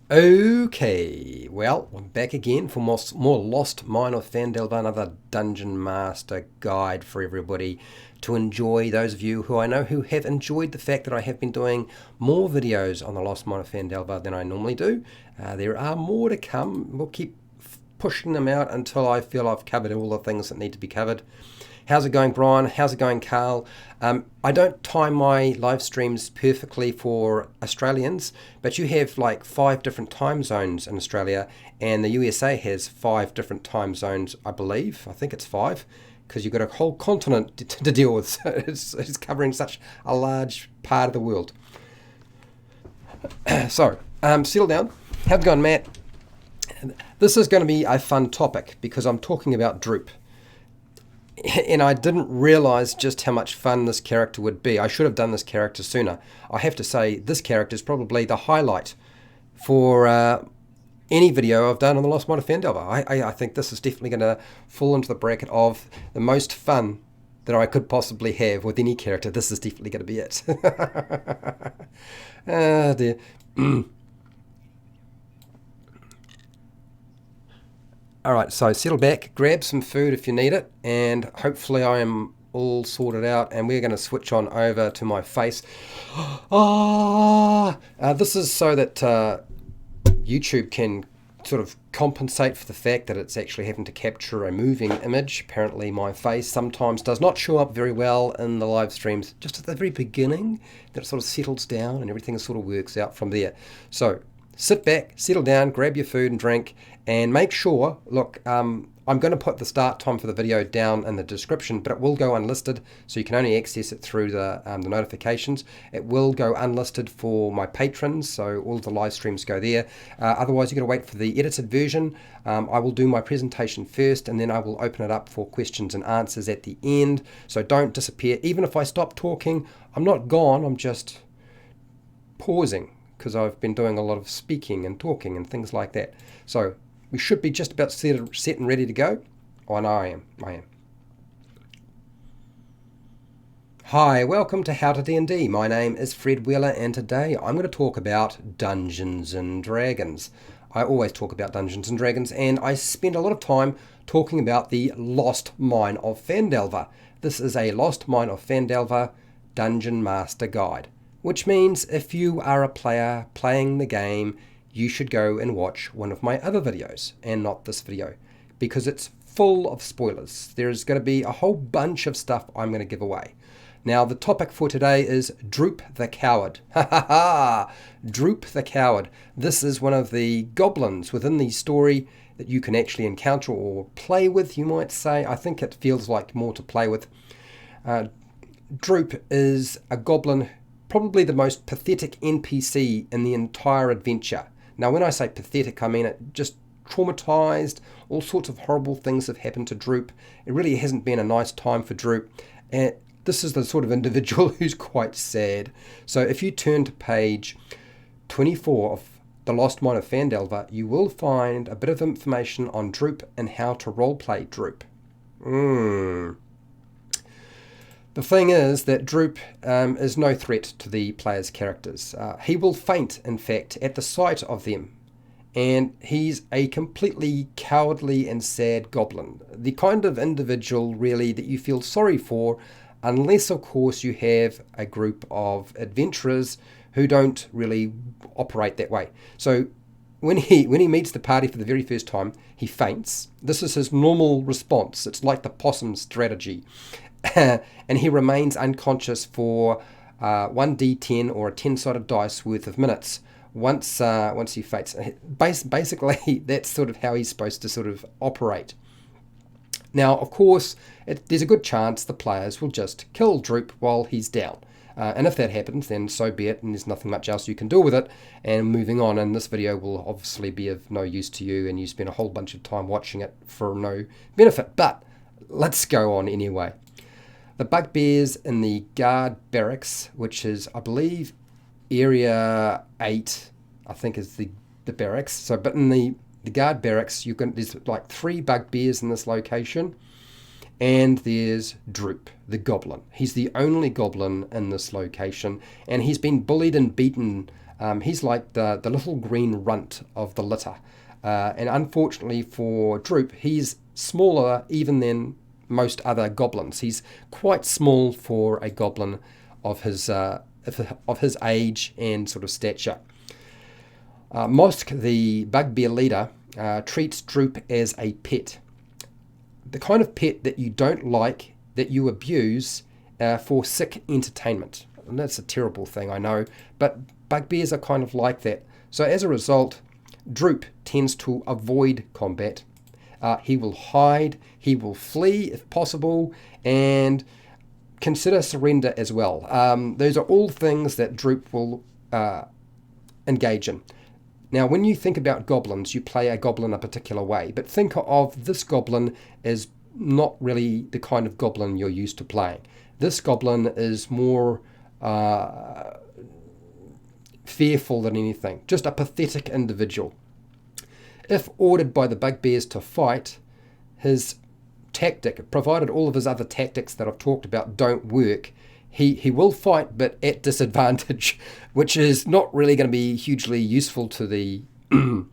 Okay, well, I'm back again for more Lost Mine of Phandelver, another Dungeon Master guide for everybody to enjoy. Those of you who I know who have enjoyed the fact that I have been doing more videos on the Lost Mine of Phandelver than I normally do. There are more to come. We'll keep pushing them out until I feel I've covered all the things that need to be covered. How's it going, Brian? How's it going, Carl? I don't time my live streams perfectly for Australians, but you have like 5 different time zones in Australia, and the USA has 5 different time zones, I believe. I think it's 5, because you've got a whole continent to deal with. So it's covering such a large part of the world. So, settle down. How's it going, Matt? This is going to be a fun topic because I'm talking about Droop. And I didn't realise just how much fun this character would be. I should have done this character sooner. I have to say, this character is probably the highlight for any video I've done on the Lost Mine of Phandelver. I think this is definitely going to fall into the bracket of the most fun that I could possibly have with any character. This is definitely going to be it. Ah, dear. Alright, so settle back, grab some food if you need it, and hopefully I am all sorted out, and we're going to switch on over to my face. This is so that YouTube can sort of compensate for the fact that it's actually having to capture a moving image. Apparently my face sometimes does not show up very well in the live streams, just at the very beginning, that it sort of settles down and everything sort of works out from there. So sit back, settle down, grab your food and drink, and make sure, look, I'm going to put the start time for the video down in the description, but it will go unlisted, so you can only access it through the notifications. It will go unlisted for my patrons, so all the live streams go there. Otherwise, you've got to wait for the edited version. I will do my presentation first, and then I will open it up for questions and answers at the end. So don't disappear. Even if I stop talking, I'm not gone, I'm just pausing, because I've been doing a lot of speaking and talking and things like that. So we should be just about set and ready to go. Oh, and I am. Hi, welcome to HowtoDandD. My name is Fred Wheeler, and today I'm going to talk about Dungeons and Dragons. I always talk about Dungeons and Dragons, and I spend a lot of time talking about the Lost Mine of Phandelver. This is a Lost Mine of Phandelver Dungeon Master Guide, which means if you are a player playing the game, you should go and watch one of my other videos and not this video, because it's full of spoilers. There's going to be a whole bunch of stuff I'm going to give away. Now, the topic for today is Droop the Coward. Ha ha ha! Droop the Coward. This is one of the goblins within the story that you can actually encounter or play with, you might say. I think it feels like more to play with. Droop is a goblin, probably the most pathetic NPC in the entire adventure. Now, when I say pathetic, I mean it just traumatized. All sorts of horrible things have happened to Droop. It really hasn't been a nice time for Droop. And this is the sort of individual who's quite sad. So if you turn to page 24 of The Lost Mine of Phandelver, you will find a bit of information on Droop and how to roleplay Droop. The thing is that Droop is no threat to the player's characters. He will faint, in fact, at the sight of them. And he's a completely cowardly and sad goblin. The kind of individual, really, that you feel sorry for, unless, of course, you have a group of adventurers who don't really operate that way. So when he meets the party for the very first time, he faints. This is his normal response. It's like the possum strategy. And he remains unconscious for 1d10 or a 10-sided dice worth of minutes once he faints. Basically, that's sort of how he's supposed to sort of operate. Now, of course, there's a good chance the players will just kill Droop while he's down. And if that happens, then so be it, and there's nothing much else you can do with it. And moving on, and this video will obviously be of no use to you, and you spend a whole bunch of time watching it for no benefit. But let's go on anyway. The bugbears in the guard barracks, which is, I believe, area 8, I think is the barracks. So, but in the guard barracks, there's like 3 bugbears in this location. And there's Droop, the goblin. He's the only goblin in this location, and he's been bullied and beaten He's like the little green runt of the litter. And unfortunately for Droop, he's smaller even than most other goblins. He's quite small for a goblin of his age and sort of stature. Mosk, the bugbear leader, treats Droop as a pet. The kind of pet that you don't like, that you abuse for sick entertainment. And that's a terrible thing, I know, but bugbears are kind of like that. So as a result, Droop tends to avoid combat. He will hide, he will flee if possible, and consider surrender as well. Those are all things that Droop will engage in. Now, when you think about goblins, you play a goblin a particular way, but think of this goblin as not really the kind of goblin you're used to playing. This goblin is more fearful than anything, just a pathetic individual. If ordered by the bugbears to fight, his tactic, provided all of his other tactics that I've talked about don't work, he will fight, but at disadvantage, which is not really going to be hugely useful to the to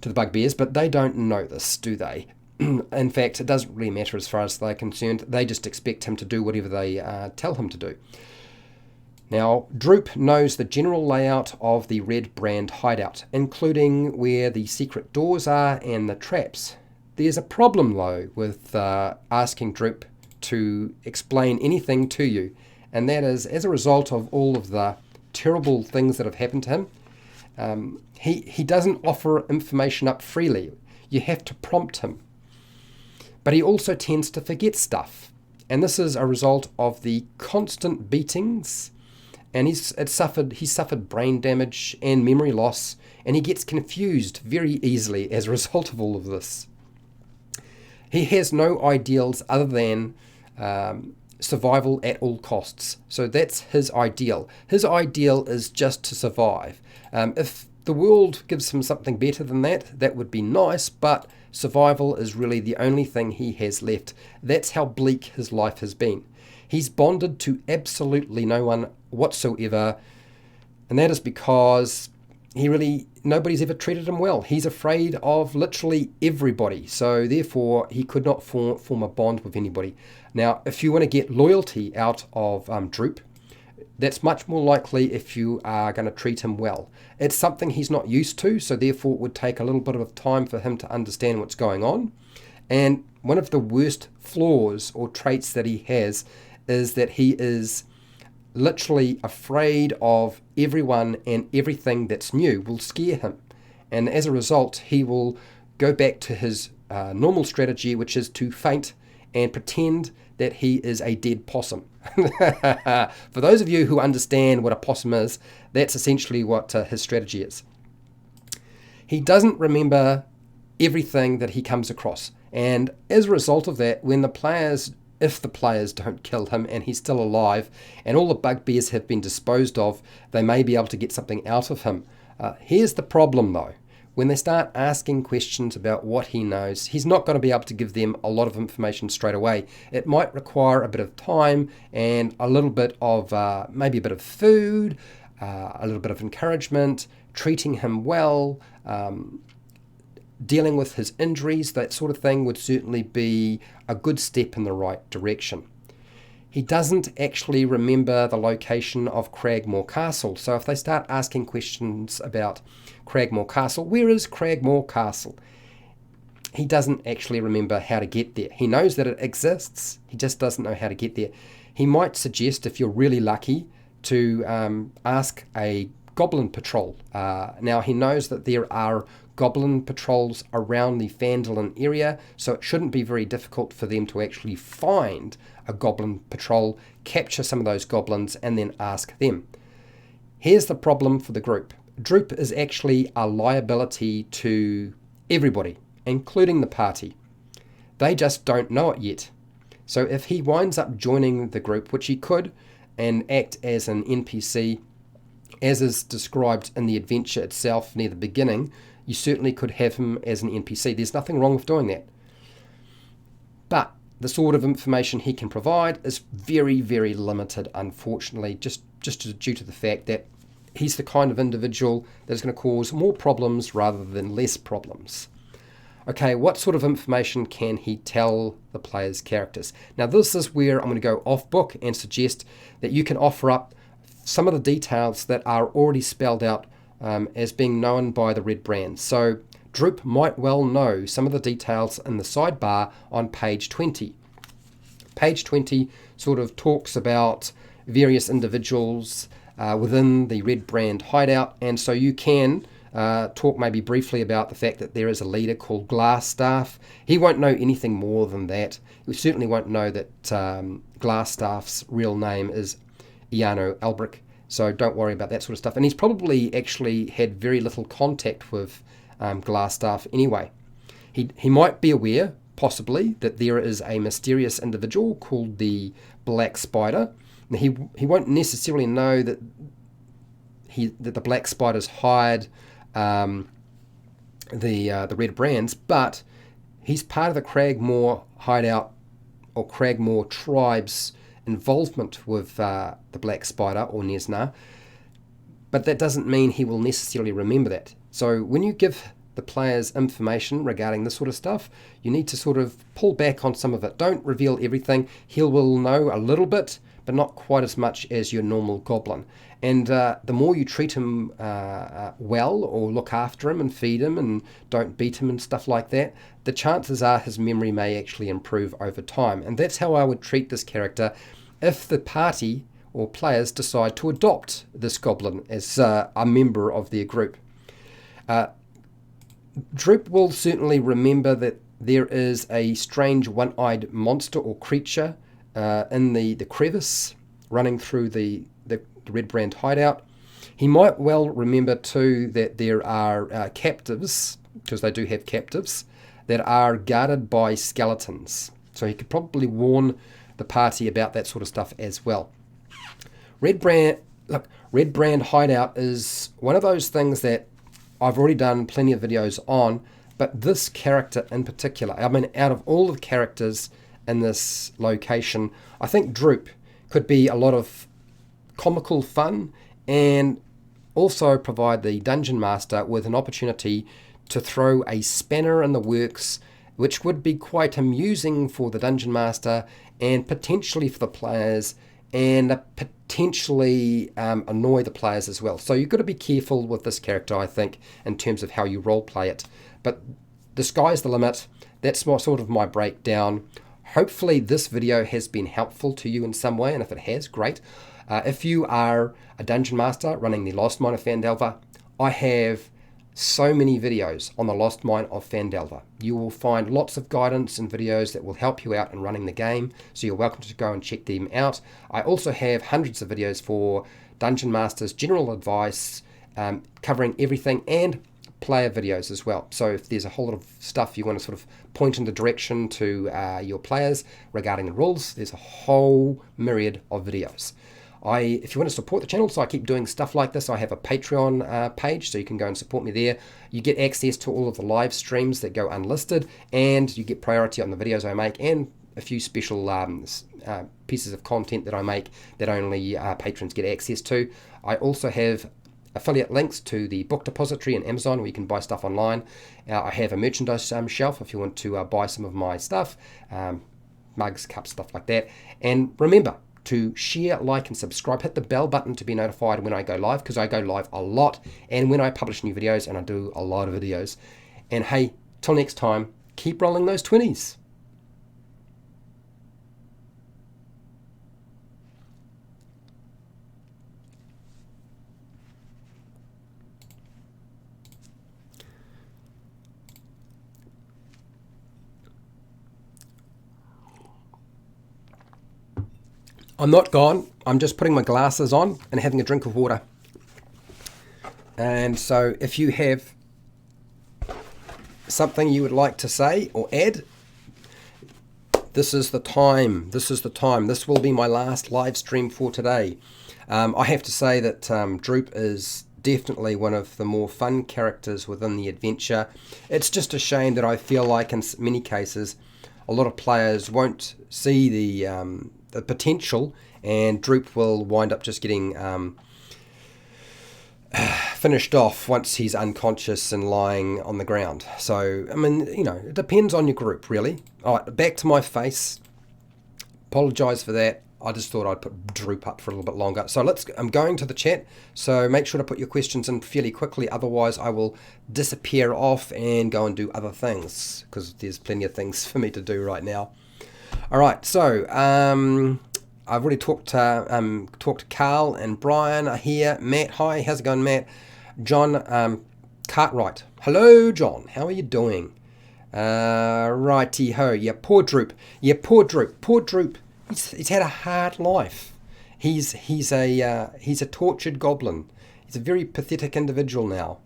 the bugbears, but they don't know this, do they? In fact, it doesn't really matter as far as they're concerned. They just expect him to do whatever they tell him to do. Now, Droop knows the general layout of the Red Brand hideout, including where the secret doors are and the traps. There's a problem, though, with asking Droop to explain anything to you, and that is, as a result of all of the terrible things that have happened to him, he doesn't offer information up freely. You have to prompt him. But he also tends to forget stuff, and this is a result of the constant beatings, and he's suffered brain damage and memory loss, and he gets confused very easily as a result of all of this. He has no ideals other than survival at all costs. So that's his ideal. His ideal is just to survive. If the world gives him something better than that, that would be nice, but survival is really the only thing he has left. That's how bleak his life has been. He's bonded to absolutely no one whatsoever, and that is because nobody's ever treated him well. He's afraid of literally everybody, so therefore he could not form a bond with anybody. Now, if you want to get loyalty out of Droop, that's much more likely if you are going to treat him well. It's something he's not used to, so therefore it would take a little bit of time for him to understand what's going on. And one of the worst flaws or traits that he has is that he is literally afraid of everyone, and everything that's new will scare him. And as a result, he will go back to his normal strategy, which is to faint and pretend that he is a dead possum. For those of you who understand what a possum is, that's essentially what his strategy is. He doesn't remember everything that he comes across, and as a result of that, if the players don't kill him and he's still alive and all the bugbears have been disposed of, they may be able to get something out of him. Here's the problem, though. When they start asking questions about what he knows, he's not going to be able to give them a lot of information straight away. It might require a bit of time and a little bit of maybe a bit of food, a little bit of encouragement, treating him well, dealing with his injuries. That sort of thing would certainly be a good step in the right direction. He doesn't actually remember the location of Cragmore Castle, so if they start asking questions about Cragmore Castle, where is Cragmore Castle? He doesn't actually remember how to get there. He knows that it exists, he just doesn't know how to get there. He might suggest, if you're really lucky, to ask a goblin patrol. Now, he knows that there are goblin patrols around the Phandelver area, so it shouldn't be very difficult for them to actually find a goblin patrol, capture some of those goblins, and then ask them. Here's the problem for the group. Droop is actually a liability to everybody, including the party. They just don't know it yet. So if he winds up joining the group, which he could, and act as an NPC, as is described in the adventure itself near the beginning, you certainly could have him as an NPC. There's nothing wrong with doing that. But the sort of information he can provide is very, very limited, unfortunately, just due to the fact that he's the kind of individual that's going to cause more problems rather than less problems. Okay, what sort of information can he tell the player's characters? Now this is where I'm going to go off book and suggest that you can offer up some of the details that are already spelled out as being known by the red brands. So Droop might well know some of the details in the sidebar on page 20. Page 20 sort of talks about various individuals within the red brand hideout, and so you can talk maybe briefly about the fact that there is a leader called Glassstaff. He won't know anything more than that. He certainly won't know that Glassstaff's real name is Iano Albrick, so don't worry about that sort of stuff. And he's probably actually had very little contact with Glassstaff anyway. He might be aware, possibly, that there is a mysterious individual called the Black Spider. Now, he won't necessarily know that the Black Spiders hide the red brands, but he's part of the Cragmore hideout or Cragmore tribe's involvement with the Black Spider or Nesna, but that doesn't mean he will necessarily remember that. So when you give the players information regarding this sort of stuff, you need to sort of pull back on some of it. Don't reveal everything. He will know a little bit, but not quite as much as your normal goblin. And the more you treat him well, or look after him and feed him and don't beat him and stuff like that, the chances are his memory may actually improve over time. And that's how I would treat this character if the party or players decide to adopt this goblin as a member of their group. Droop will certainly remember that there is a strange one-eyed monster or creature in the crevice running through the red brand hideout. He might well remember too that there are captives, because they do have captives, that are guarded by skeletons. So he could probably warn the party about that sort of stuff as well. Red brand hideout is one of those things that I've already done plenty of videos on, but this character in particular, I mean, out of all the characters in this location, I think Droop could be a lot of comical fun and also provide the Dungeon Master with an opportunity to throw a spanner in the works, which would be quite amusing for the Dungeon Master and potentially for the players, and potentially annoy the players as well. So you've got to be careful with this character, I think, in terms of how you roleplay it. But the sky's the limit. That's sort of my breakdown. Hopefully this video has been helpful to you in some way, and if it has, great. If you are a Dungeon Master running the Lost Mine of Phandelver, I have so many videos on the Lost Mine of Phandelver. You will find lots of guidance and videos that will help you out in running the game, so you're welcome to go and check them out. I also have hundreds of videos for Dungeon Masters, general advice, covering everything, and player videos as well. So if there's a whole lot of stuff you want to sort of point in the direction to your players regarding the rules, there's a whole myriad of videos. If you want to support the channel, so I keep doing stuff like this, I have a Patreon page, so you can go and support me there. You get access to all of the live streams that go unlisted, and you get priority on the videos I make, and a few special pieces of content that I make that only patrons get access to. I also have affiliate links to the book depository and Amazon, where you can buy stuff online. I have a merchandise shelf if you want to buy some of my stuff, mugs, cups, stuff like that. And remember to share, like, and subscribe. Hit the bell button to be notified when I go live, because I go live a lot, and when I publish new videos, and I do a lot of videos. And hey, till next time, keep rolling those 20s. I'm not gone. I'm just putting my glasses on and having a drink of water. And so if you have something you would like to say or add, this is the time. This is the time. This will be my last live stream for today. I have to say that Droop is definitely one of the more fun characters within the adventure. It's just a shame that I feel like in many cases a lot of players won't see the potential, and Droop will wind up just getting finished off once he's unconscious and lying on the ground. So, I mean, you know, it depends on your group, really. All right, back to my face. Apologise for that. I just thought I'd put Droop up for a little bit longer. So I'm going to the chat, so make sure to put your questions in fairly quickly. Otherwise, I will disappear off and go and do other things, because there's plenty of things for me to do right now. All right, so I've already talked to Carl and Brian are here. Matt, hi, how's it going, Matt? John Cartwright, hello, John. How are you doing? Righty ho. Yeah, poor Droop. Poor Droop. He's had a hard life. He's a tortured goblin. He's a very pathetic individual now.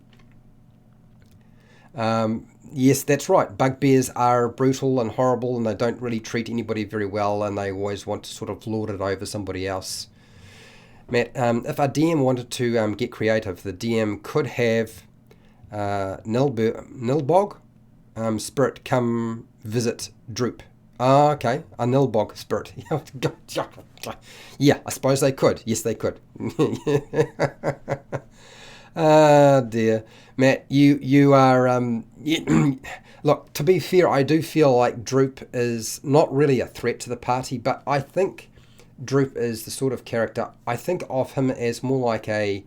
Yes, that's right. Bugbears are brutal and horrible, and they don't really treat anybody very well, and they always want to sort of lord it over somebody else. Matt, if our DM wanted to get creative, the DM could have Nilbog spirit come visit Droop. Ah, okay, a Nilbog spirit. Yeah, I suppose they could. Yes, they could. Ah, dear. Matt, you are... look, to be fair, I do feel like Droop is not really a threat to the party, but I think Droop is the sort of character... I think of him as more like an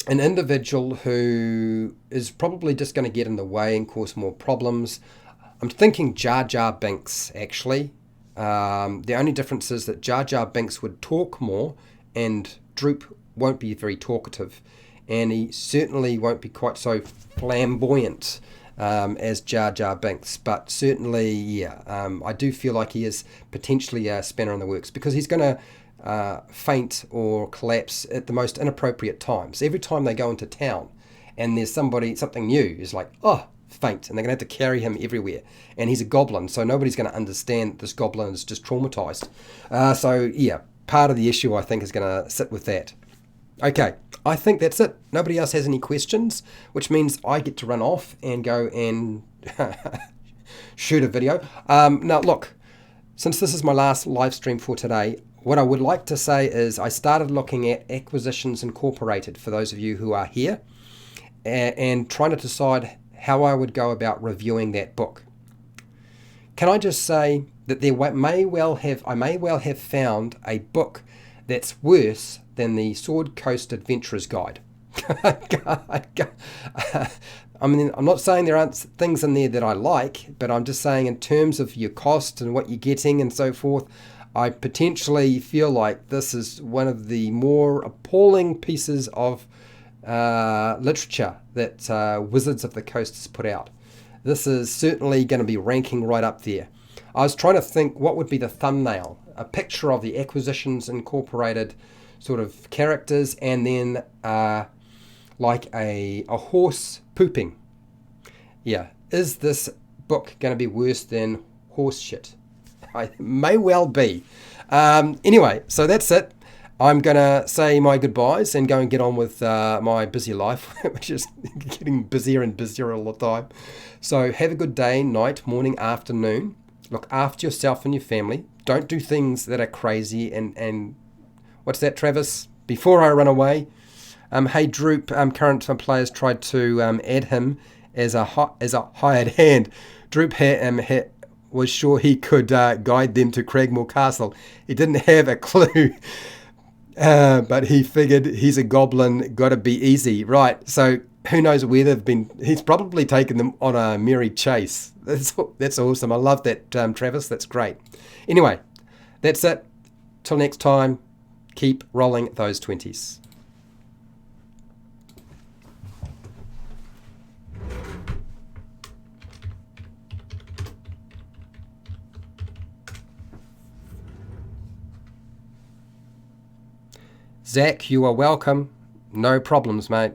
individual who is probably just going to get in the way and cause more problems. I'm thinking Jar Jar Binks, actually. The only difference is that Jar Jar Binks would talk more, and Droop won't be very talkative, and he certainly won't be quite so flamboyant as Jar Jar Binks, but certainly, yeah, I do feel like he is potentially a spanner in the works, because he's going to faint or collapse at the most inappropriate times. Every time they go into town and there's something new, is like, oh, faint, and they're going to have to carry him everywhere, and he's a goblin, so nobody's going to understand that this goblin is just traumatized. So yeah, part of the issue, I think, is going to sit with that. Okay, I think that's it. Nobody else has any questions, which means I get to run off and go and shoot a video. Now look, since this is my last live stream for today, what I would like to say is I started looking at Acquisitions Incorporated, for those of you who are here, and trying to decide how I would go about reviewing that book. Can I just say that I may well have found a book that's worse than the Sword Coast Adventurer's Guide. I mean, I'm not saying there aren't things in there that I like, but I'm just saying in terms of your cost and what you're getting and so forth, I potentially feel like this is one of the more appalling pieces of literature that Wizards of the Coast has put out. This is certainly going to be ranking right up there. I was trying to think what would be the thumbnail, a picture of the Acquisitions Incorporated sort of characters, and then like a horse pooping. Yeah, is this book going to be worse than horse shit? It may well be. Anyway, so that's it. I'm going to say my goodbyes and go and get on with my busy life, which is getting busier and busier all the time. So have a good day, night, morning, afternoon. Look after yourself and your family. Don't do things that are crazy. And what's that, Travis? Before I run away. Hey, Droop, current players tried to add him as a hired hand. Droop was sure he could guide them to Cragmore Castle. He didn't have a clue. But he figured he's a goblin, gotta be easy. Right, so who knows where they've been. He's probably taken them on a merry chase. That's awesome. I love that, Travis. That's great. Anyway, that's it. Till next time, keep rolling those 20s. Zach, you are welcome. No problems, mate.